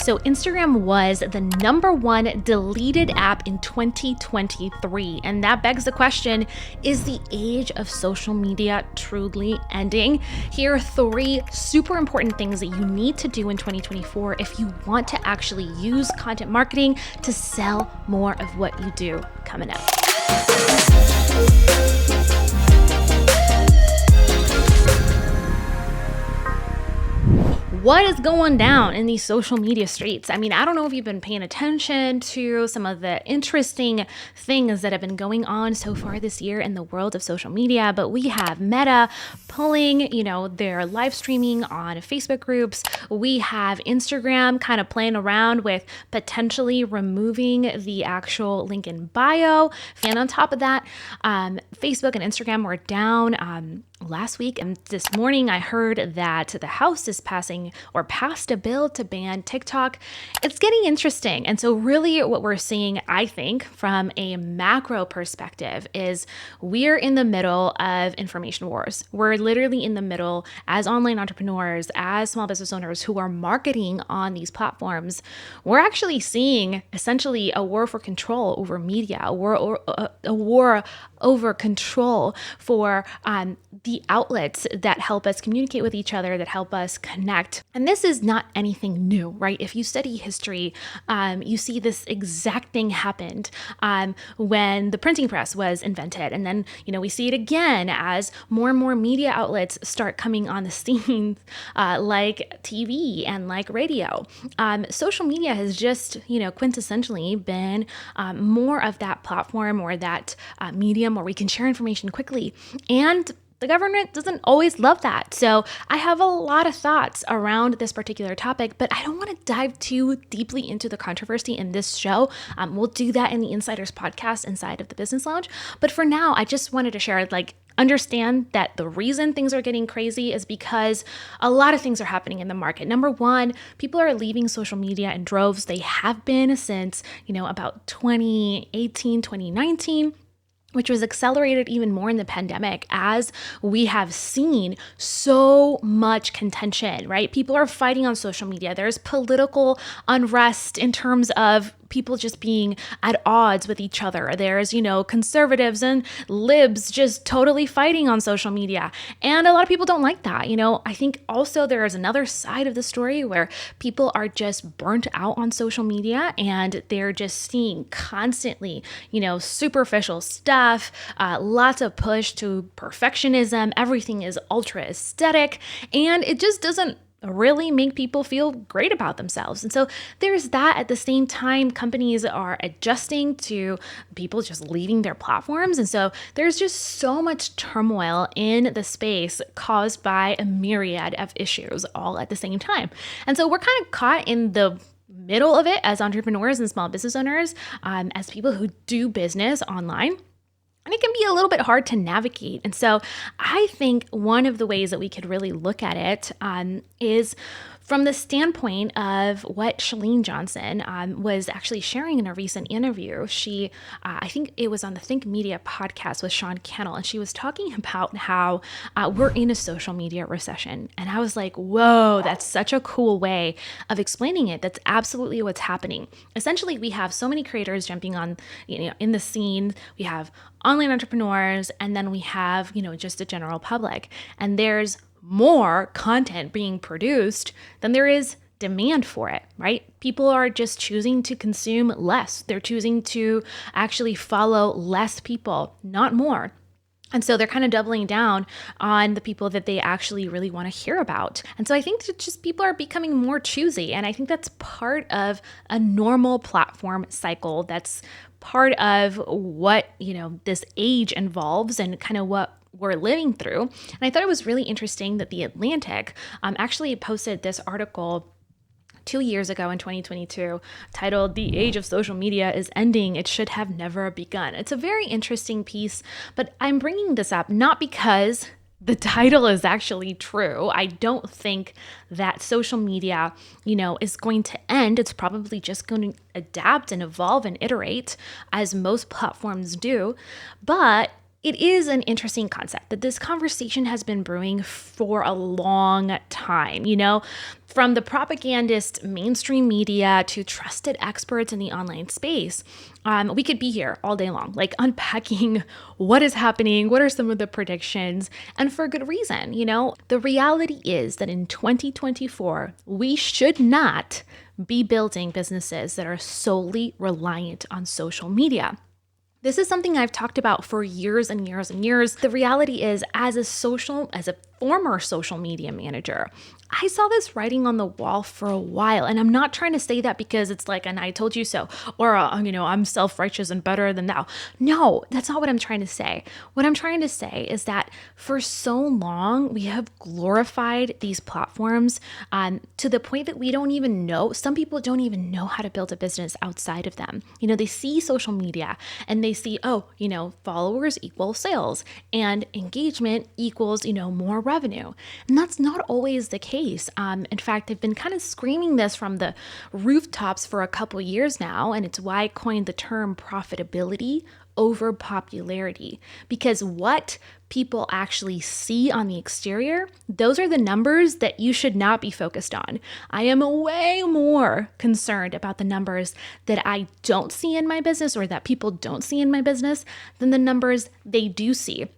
So Instagram was the #1 deleted app in 2023. And that begs the question, is the age of social media truly ending? Here are 3 super important things that you need to do in 2024 if you want to actually use content marketing to sell more of what you do coming up. What is going down in these social media streets? I mean, I don't know if you've been paying attention to some of the interesting things that have been going on so far this year in the world of social media, but we have Meta pulling, their live streaming on Facebook groups. We have Instagram kind of playing around with potentially removing the actual link in bio. And on top of that, Facebook and Instagram were down last week, and this morning I heard that the House is passed a bill to ban TikTok. It's getting interesting. And so really what we're seeing, I think, from a macro perspective is we're in the middle of information wars. We're literally in the middle as online entrepreneurs, as small business owners who are marketing on these platforms. We're actually seeing essentially a war for control over media, a war over control for the outlets that help us communicate with each other, that help us connect. And this is not anything new, right? If you study history, you see this exact thing happened when the printing press was invented. And then, we see it again as more and more media outlets start coming on the scene, like TV and like radio. Social media has just, quintessentially been more of that platform or that medium where we can share information quickly. And the government doesn't always love that. So I have a lot of thoughts around this particular topic, but I don't want to dive too deeply into the controversy in this show. We'll do that in the Insiders podcast inside of the Business Lounge. But for now, I just wanted to share, understand that the reason things are getting crazy is because a lot of things are happening in the market. Number one, people are leaving social media in droves. They have been since, about 2018, 2019. Which was accelerated even more in the pandemic as we have seen so much contention, right? People are fighting on social media. There's political unrest in terms of people just being at odds with each other. There's, conservatives and libs just totally fighting on social media. And a lot of people don't like that. I think also there is another side of the story where people are just burnt out on social media and they're just seeing constantly, superficial stuff, lots of push to perfectionism. Everything is ultra aesthetic, and it just doesn't really make people feel great about themselves. And so there's that. At the same time, companies are adjusting to people just leaving their platforms. And so there's just so much turmoil in the space caused by a myriad of issues all at the same time. And so we're kind of caught in the middle of it as entrepreneurs and small business owners, as people who do business online. And it can be a little bit hard to navigate. And so I think one of the ways that we could really look at it is from the standpoint of what Chalene Johnson was actually sharing in a recent interview. She, I think it was on the Think Media podcast with Sean Cannell, and she was talking about how we're in a social media recession. And I was like, whoa, that's such a cool way of explaining it. That's absolutely what's happening. Essentially, we have so many creators jumping on, in the scene. We have online entrepreneurs, and then we have, just the general public. And there's more content being produced than there is demand for it, right? People are just choosing to consume less. They're choosing to actually follow less people, not more. And so they're kind of doubling down on the people that they actually really want to hear about. And so I think that just people are becoming more choosy. And I think that's part of a normal platform cycle. That's part of what, this age involves and kind of what we're living through. And I thought it was really interesting that The Atlantic actually posted this article 2 years ago in 2022 titled "The Age of Social Media is Ending. It Should Have Never Begun." It's a very interesting piece, but I'm bringing this up not because the title is actually true. I don't think that social media, is going to end. It's probably just going to adapt and evolve and iterate as most platforms do. But it is an interesting concept that this conversation has been brewing for a long time, from the propagandist mainstream media to trusted experts in the online space. We could be here all day long, like unpacking what is happening, what are some of the predictions, and for good reason. The reality is that in 2024, we should not be building businesses that are solely reliant on social media. This is something I've talked about for years and years and years. The reality is, as a former social media manager, I saw this writing on the wall for a while. And I'm not trying to say that because it's like, and I told you so, or, I'm self-righteous and better than thou. No, that's not what I'm trying to say. What I'm trying to say is that for so long, we have glorified these platforms to the point that we don't even know. Some people don't even know how to build a business outside of them. They see social media and they see, followers equal sales and engagement equals, more revenue. And that's not always the case. In fact, I've been kind of screaming this from the rooftops for a couple years now, and it's why I coined the term profitability over popularity, because what people actually see on the exterior, those are the numbers that you should not be focused on. I am way more concerned about the numbers that I don't see in my business or that people don't see in my business than the numbers they do see.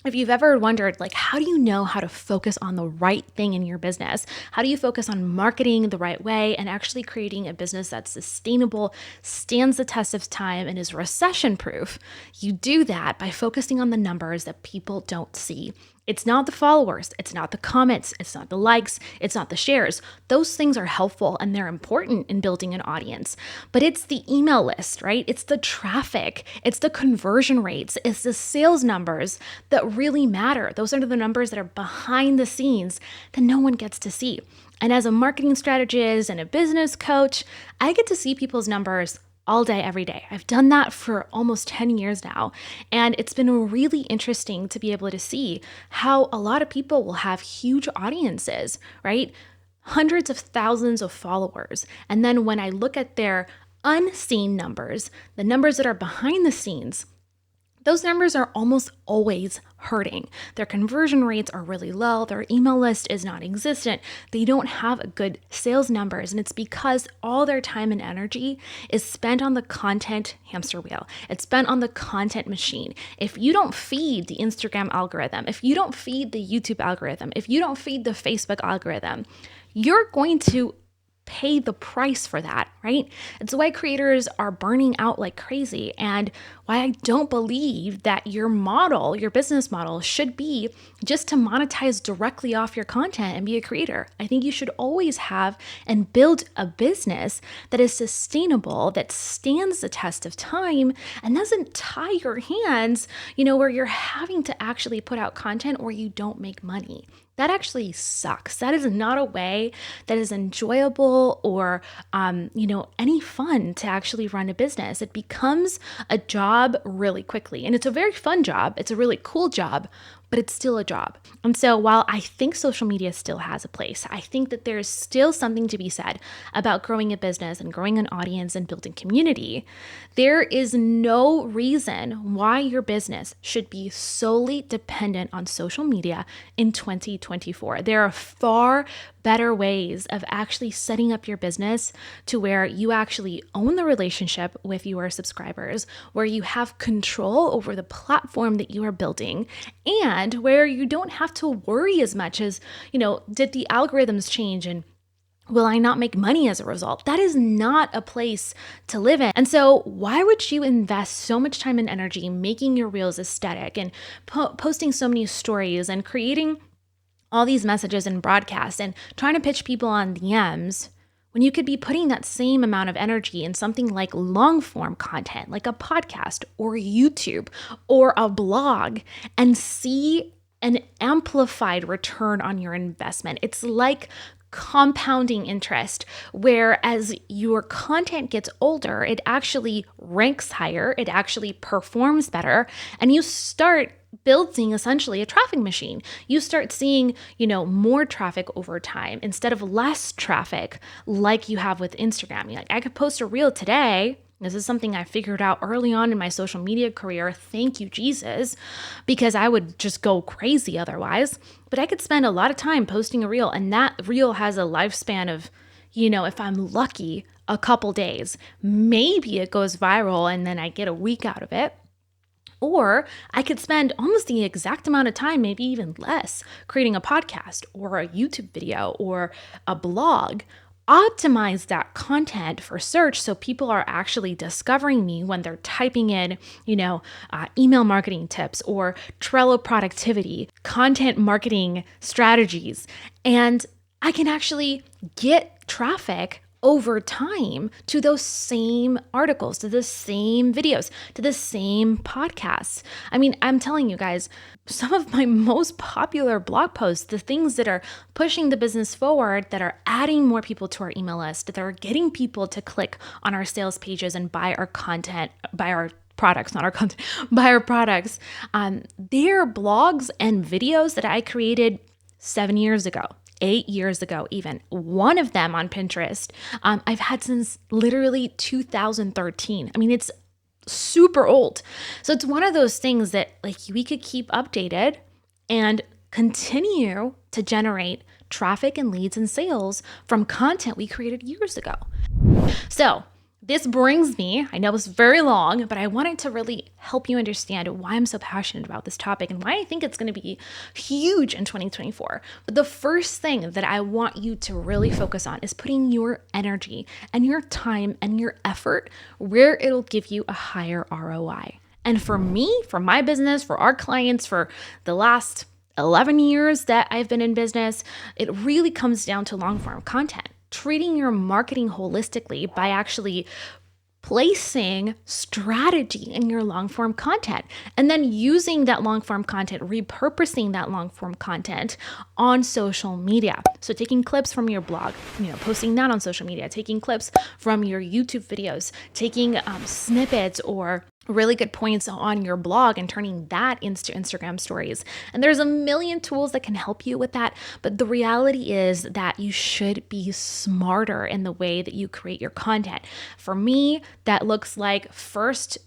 If you've ever wondered, how do you know how to focus on the right thing in your business? How do you focus on marketing the right way and actually creating a business that's sustainable, stands the test of time, and is recession proof? You do that by focusing on the numbers that people don't see. It's not the followers, it's not the comments, it's not the likes, it's not the shares. Those things are helpful and they're important in building an audience. But it's the email list, right? It's the traffic, it's the conversion rates, it's the sales numbers that really matter. Those are the numbers that are behind the scenes that no one gets to see. And as a marketing strategist and a business coach, I get to see people's numbers all day, every day. I've done that for almost 10 years now. And it's been really interesting to be able to see how a lot of people will have huge audiences, right? Hundreds of thousands of followers. And then when I look at their unseen numbers, the numbers that are behind the scenes, those numbers are almost always hurting. Their conversion rates are really low. Their email list is non-existent. They don't have good sales numbers. And it's because all their time and energy is spent on the content hamster wheel. It's spent on the content machine. If you don't feed the Instagram algorithm, if you don't feed the YouTube algorithm, if you don't feed the Facebook algorithm, you're going to pay the price for that, right? It's why creators are burning out like crazy, and why I don't believe that your business model should be just to monetize directly off your content and be a creator. I think you should always have and build a business that is sustainable, that stands the test of time, and doesn't tie your hands, where you're having to actually put out content or you don't make money. That actually sucks. That is not a way that is enjoyable or, any fun to actually run a business. It becomes a job really quickly. And it's a very fun job. It's a really cool job, but it's still a job. And so while I think social media still has a place, I think that there's still something to be said about growing a business and growing an audience and building community. There is no reason why your business should be solely dependent on social media in 2024. There are far better ways of actually setting up your business to where you actually own the relationship with your subscribers, where you have control over the platform that you are building, and where you don't have to worry as much as, did the algorithms change and will I not make money as a result? That is not a place to live in. And so why would you invest so much time and energy making your reels aesthetic and posting so many stories and creating all these messages and broadcasts and trying to pitch people on DMs when you could be putting that same amount of energy in something like long form content, like a podcast or YouTube or a blog, and see an amplified return on your investment? It's like compounding interest, where as your content gets older, it actually ranks higher, it actually performs better, and you start building essentially a traffic machine. You start seeing, more traffic over time instead of less traffic like you have with Instagram. I could post a reel today This is something I figured out early on in my social media career. Thank you, Jesus, because I would just go crazy otherwise. But I could spend a lot of time posting a reel, and that reel has a lifespan of, if I'm lucky, a couple days. Maybe it goes viral and then I get a week out of it. Or I could spend almost the exact amount of time, maybe even less, creating a podcast or a YouTube video or a blog. Optimize that content for search so people are actually discovering me when they're typing in, email marketing tips or Trello productivity, content marketing strategies. And I can actually get traffic over time to those same articles, to the same videos, to the same podcasts. I mean, I'm telling you guys, some of my most popular blog posts, the things that are pushing the business forward, that are adding more people to our email list, that are getting people to click on our sales pages and buy our content, buy our products, not our content, buy our products. They're blogs and videos that I created 7 years ago. 8 years ago, even. One of them on Pinterest, I've had since literally 2013. I mean, it's super old. So it's one of those things that we could keep updated and continue to generate traffic and leads and sales from content we created years ago. So this brings me, I know it's very long, but I wanted to really help you understand why I'm so passionate about this topic and why I think it's going to be huge in 2024. But the first thing that I want you to really focus on is putting your energy and your time and your effort where it'll give you a higher ROI. And for me, for my business, for our clients, for the last 11 years that I've been in business, it really comes down to long form content. Treating your marketing holistically by actually placing strategy in your long form content and then using that long form content, repurposing that long form content on social media. So taking clips from your blog, posting that on social media, taking clips from your YouTube videos, taking snippets or really good points on your blog and turning that into Instagram stories. And there's a million tools that can help you with that. But the reality is that you should be smarter in the way that you create your content. For me, that looks like first,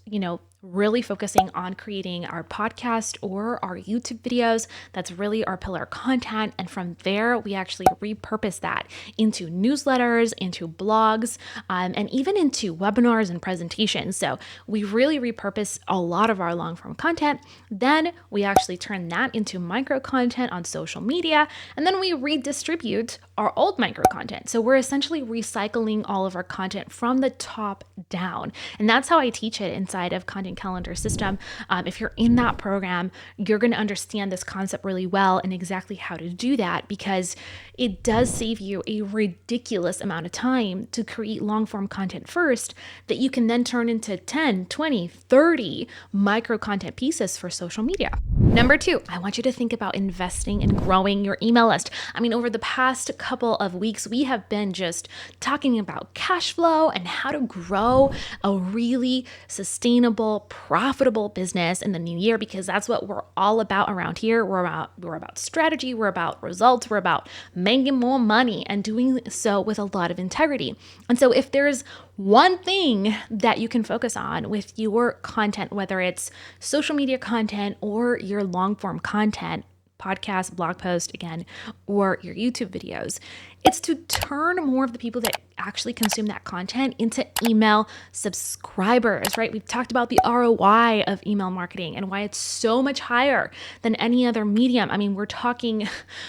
really focusing on creating our podcast or our YouTube videos. That's really our pillar content. And from there, we actually repurpose that into newsletters, into blogs, and even into webinars and presentations. So we really repurpose a lot of our long form content. Then we actually turn that into micro content on social media. And then we redistribute our old micro content. So we're essentially recycling all of our content from the top down. And that's how I teach it inside of Content Calendar System. If you're in that program, you're going to understand this concept really well and exactly how to do that, because it does save you a ridiculous amount of time to create long form content first that you can then turn into 10, 20, 30 micro content pieces for social media. Number 2, I want you to think about investing in growing your email list. I mean, over the past couple of weeks, we have been just talking about cash flow and how to grow a really sustainable, profitable business in the new year, because that's what we're all about around here. We're about strategy, we're about results, we're about making more money and doing so with a lot of integrity. And so if there's one thing that you can focus on with your content, whether it's social media content or your long form content, podcast, blog post, again, or your YouTube videos, it's to turn more of the people that actually consume that content into email subscribers, right? We've talked about the ROI of email marketing and why it's so much higher than any other medium. I mean, we're talking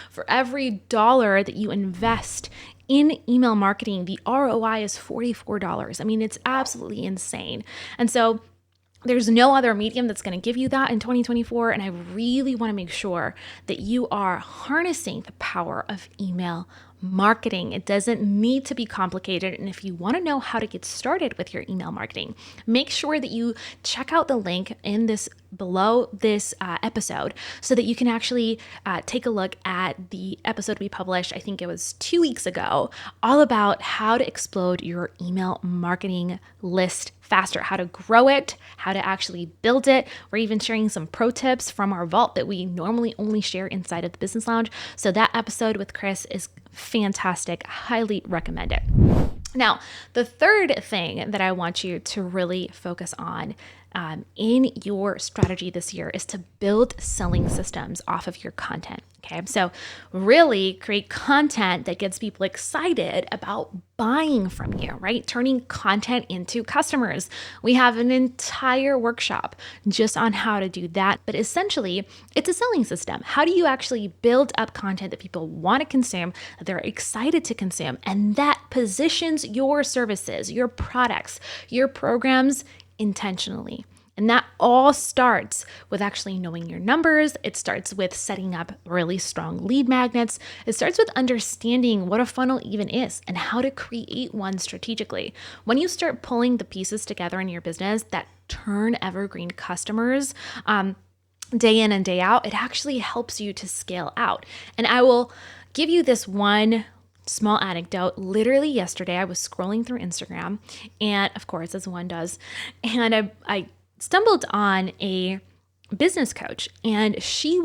for every dollar that you invest in email marketing, the ROI is $44. I mean, it's absolutely insane. And so there's no other medium that's going to give you that in 2024. And I really want to make sure that you are harnessing the power of email marketing. It doesn't need to be complicated. And if you want to know how to get started with your email marketing, make sure that you check out the link in this below this episode so that you can actually take a look at the episode we published, I think it was 2 weeks ago, all about how to explode your email marketing list faster, how to grow it, how to actually build it. We're even sharing some pro tips from our vault that we normally only share inside of the Business Lounge. So that episode with Chris is fantastic. Highly recommend it. Now, the third thing that I want you to really focus on in your strategy this year is to build selling systems off of your content. Okay, so really create content that gets people excited about buying from you, right? Turning content into customers. We have an entire workshop just on how to do that. But essentially, it's a selling system. How do you actually build up content that people want to consume, that they're excited to consume, and that positions your services, your products, your programs intentionally? And that all starts with actually knowing your numbers. It starts with setting up really strong lead magnets. It starts with understanding what a funnel even is and how to create one strategically. When you start pulling the pieces together in your business that turn evergreen customers, day in and day out, it actually helps you to scale out. And I will give you this one small anecdote. Literally yesterday, I was scrolling through Instagram, and of course, as one does, and I stumbled on a business coach, and she's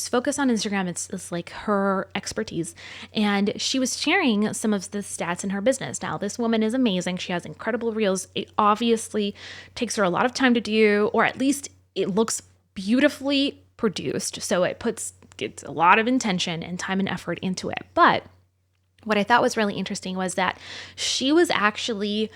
focused on Instagram. It's like her expertise. And she was sharing some of the stats in her business. Now, this woman is amazing. She has incredible reels. It obviously takes her a lot of time to do, or at least it looks beautifully produced. So it's a lot of intention and time and effort into it. But what I thought was really interesting was that she was actually,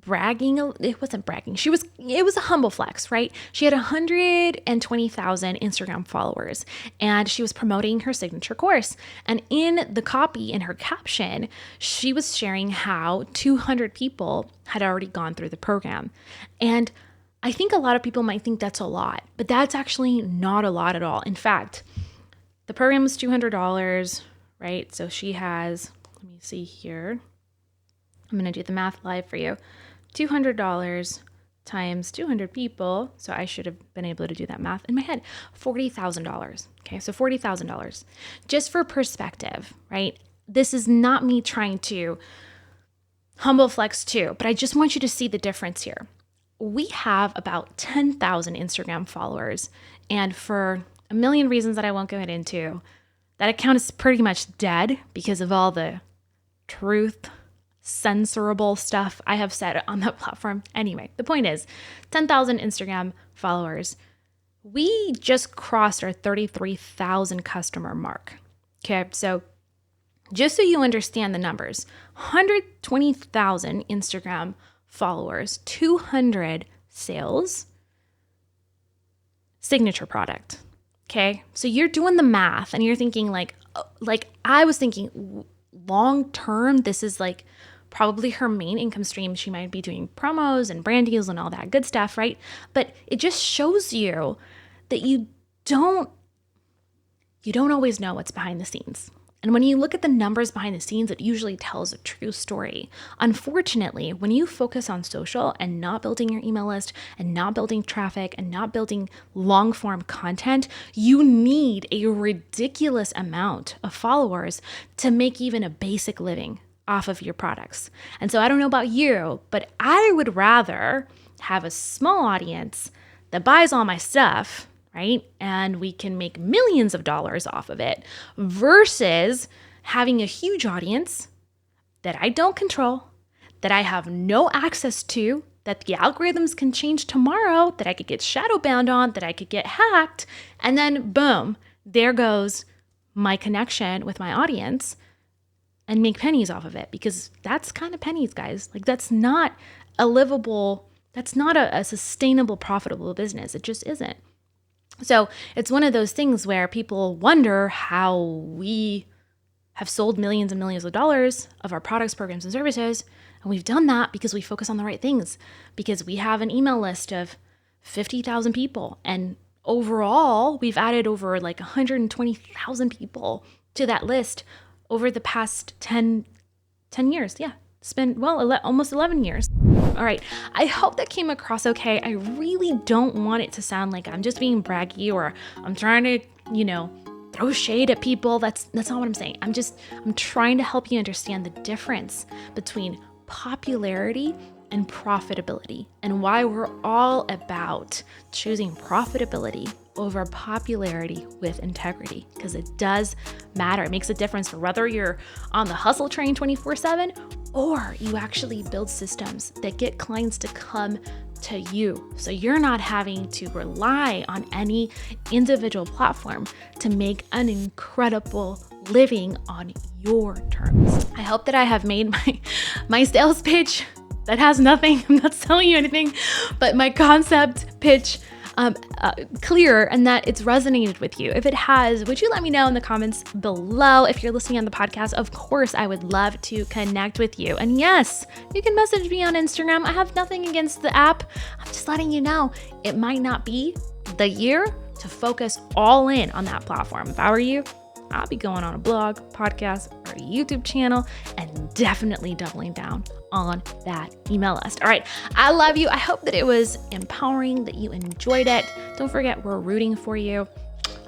bragging. It wasn't bragging. It was a humble flex, right? She had 120,000 Instagram followers, and she was promoting her signature course. And in the copy, in her caption, she was sharing how 200 people had already gone through the program. And I think a lot of people might think that's a lot, but that's actually not a lot at all. In fact, the program was $200, right? So she has, let me see here. I'm going to do the math live for you. $200 times 200 people. So I should have been able to do that math in my head. $40,000. Okay, so $40,000. Just for perspective, right? This is not me trying to humble flex too, but I just want you to see the difference here. We have about 10,000 Instagram followers, and for a million reasons that I won't go into, that account is pretty much dead because of all the truth censorable stuff I have said on that platform. Anyway, the point is 10,000 Instagram followers. We just crossed our 33,000 customer mark. Okay, so just so you understand the numbers, 120,000 Instagram followers, 200 sales, signature product. Okay, so you're doing the math and you're thinking like I was thinking long term, this is like probably her main income stream. She might be doing promos and brand deals and all that good stuff, right? But it just shows you that you don't always know what's behind the scenes. And when you look at the numbers behind the scenes, it usually tells a true story. Unfortunately, when you focus on social and not building your email list and not building traffic and not building long form content, you need a ridiculous amount of followers to make even a basic living off of your products. And so I don't know about you, but I would rather have a small audience that buys all my stuff, right? And we can make millions of dollars off of it versus having a huge audience that I don't control, that I have no access to, that the algorithms can change tomorrow, that I could get shadow banned on, that I could get hacked. And then boom, there goes my connection with my audience and make pennies off of it, because that's kind of pennies, guys. Like that's not a livable, that's not a sustainable, profitable business. It just isn't. So it's one of those things where people wonder how we have sold millions and millions of dollars of our products, programs, and services. And we've done that because we focus on the right things, because we have an email list of 50,000 people. And overall, we've added over like 120,000 people to that list over the past 10 years. Yeah, it's been, almost 11 years. All right, I hope that came across okay. I really don't want it to sound like I'm just being braggy or I'm trying to, throw shade at people. That's not what I'm saying. I'm trying to help you understand the difference between popularity and profitability, and why we're all about choosing profitability over popularity with integrity, because it does matter. It makes a difference for whether you're on the hustle train 24/7 or you actually build systems that get clients to come to you. So you're not having to rely on any individual platform to make an incredible living on your terms. I hope that I have made my sales pitch that has nothing, I'm not selling you anything, but my concept pitch clear, and that it's resonated with you. If it has, would you let me know in the comments below? If you're listening on the podcast, of course, I would love to connect with you. And yes, you can message me on Instagram. I have nothing against the app. I'm just letting you know it might not be the year to focus all in on that platform. If I were you, I'll be going on a blog, podcast, or a YouTube channel, and definitely doubling down on that email list. All right, I love you. I hope that it was empowering, that you enjoyed it. Don't forget, we're rooting for you.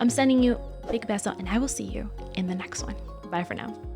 I'm sending you big beso, and I will see you in the next one. Bye for now.